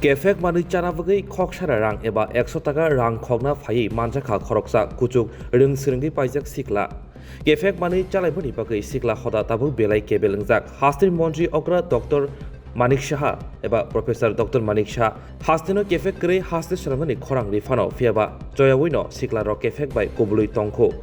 Kefek mani chana bagai khoksara rang eba 100 taka rang khogna phai manjaka khoroksa kuchuk ring sringi paijak sikla. Kefek mani chalai bani bagai sikla khoda tabu belai kebelengjak Hastin Mantri Okra Dr. Manik Shah eba Professor Dr. Manik Shah Hastino Kefek kre Hastin Shramani khorang rifano fiaba joyawino sikla rok Kefek bai kobului tongkho.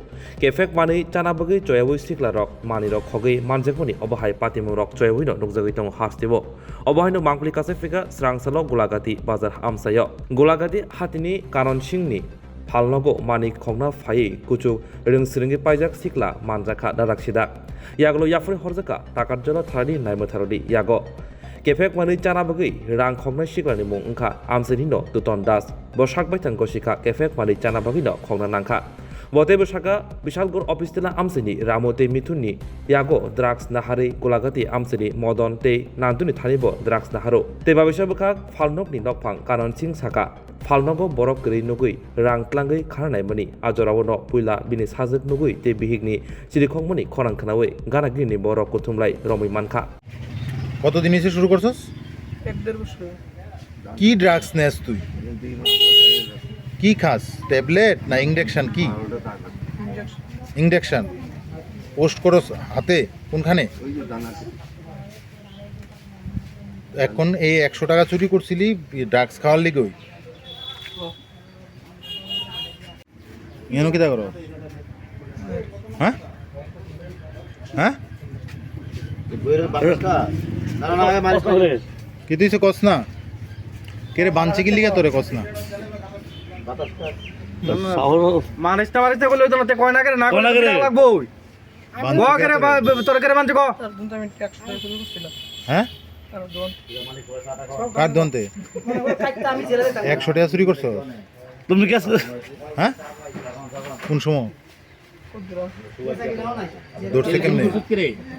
Kefek mani chana bagai joyawi sikla rok mani rok khogai manjakmani obahai patimu rok joyawino nukjagoi tong hastibo. Obahino mangpli kase fika srangsalo Golagati bazar amsayo. Golagati hatini kanon singni Palnogo mani khogna phai kuchu ring sringi paijak sikla manjaka daraksida. Yaglo yafri horjaka takarjolo tharani naimotharodi yago. Kefek mani chana bagai rang khogna siklani mung ongkha amsani no Tuton Das. Bosak baitang gosika kefek mani chana bagai no khogna nangkha. Bote bosaka Bishalgor office tela amsani Ramote Mithuni yago drugs nahari Golagati amsani Modon te nantuni thanibo drugs naharo. Te babisa bukha Falnok ni nokphang kanon sing saka Falnogo borok gri nugui rang tlangai kharnai mani ajorawo no puila bini sajak nugui te bihigni chirikhong mani khorang khanawe gana gini borok kuthumlai romai mankha. কতদিন এসে শুরু করছস? 1-1.5 বছর। কি drugs নেস তুই? কি খাস? Tablet না ইনজেকশন কি? ইনজেকশন। পোস্ট করস হাতে কোনখানে? এখন এই 100 টাকা চুরি করছিলি ড্রাগস খাওয়ার লাগি ওই। এনো কিটা করো? হ্যাঁ? হ্যাঁ? কি তুই কস না কে রে বাঞ্চি কি লিগা তোরে কস না মারিস্তা কইলে তো না কয় না করে না করে লাগবো গো করে তোর করে বাঞ্চ গো আমি 100 টাকা চুরি করছিলাম হ্যাঁ কার দন্তে 100 টাকা চুরি করছো তুমি কি হ্যাঁ কোন সময় দৌড়ছে কেমনে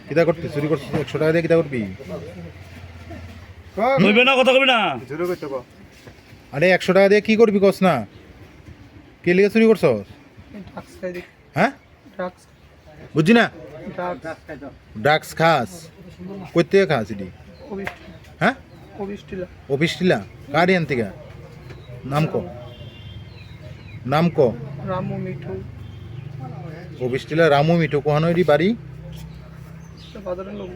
কিটা করতে চুরি করছিস 100 টাকা দিয়ে কিটা করবি কইবে না কথা কইবে না চুরি করতে গো আরে 100 টাকা দিয়ে কি করবি কস না কে লিগা চুরি করছস ড্রাগস খাই দেখ হ্যাঁ ড্রাগস বুঝছি না ড্রাগস ড্রাগস খাস কই থেকে খাস এটি হ্যাঁ অফিস টিলা কার এন থেকে নাম কো রামু মিঠু অফিস টিলা রামু মিঠু কোহানো এটি বাড়ি বাজারের লোক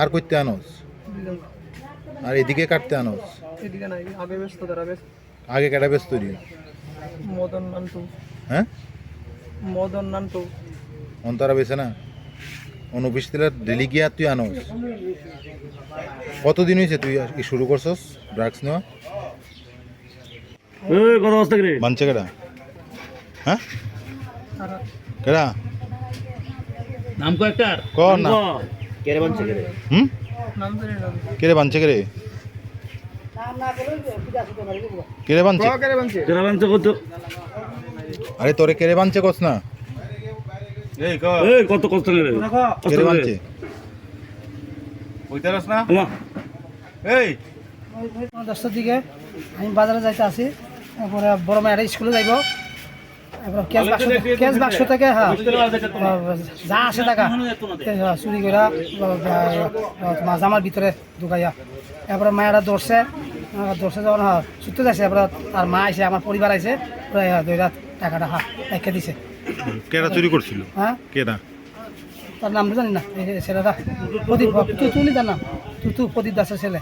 আর কইতে আনোস আর এদিকে কাটতে আনোস এদিকে নাই আগে ব্যস্ত তারা ব্যস্ত আগে কাটা ব্যস্ত দি মদন নান্টু হ্যাঁ মদন নান্টু অন্তরা বেছে না অন অফিস টিলা ডেলি গিয়া তুই আনোস কতদিন হয়েছে তুই কি শুরু করছস ড্রাগস নেওয়া এই কথা অবস্থা কি রে বাঞ্চে কেডা হ্যাঁ কেডা নাম কো একটা ক না কে রে বানছে কে রে নাম জানি না কে রে বাঞ্চে কে রে কে রে বাঞ্চে করে বানছে কে রে বানছে কত আরে তোরে কে রে বাঞ্চে কস না এই কত কষ্ট রে কে রে বাঞ্চে ওইতারস না আমা এই 10টার দিকে আমি বাজারে যাইতে আসি তারপরে বড় মায়ের স্কুলে যাইব এবার ক্যাশ বাক্স থেকে হ্যাঁ যা আসে টাকা চুরি করে তোমার জামার ভিতরে ঢুকাইয়া এরপরে মায়েরা দৌড়ছে যখন হ্যাঁ ছুটতে যাচ্ছে এবার তার মা আইসে আমার পরিবার আইসে দইরা টাকাটা রেখে দিছে কেডা চুরি করছিল হ্যাঁ কেডা তার নাম জানি না এই ছেলেটা প্রদীপ তুই তার নাম তুই প্রদীপ দাসের ছেলে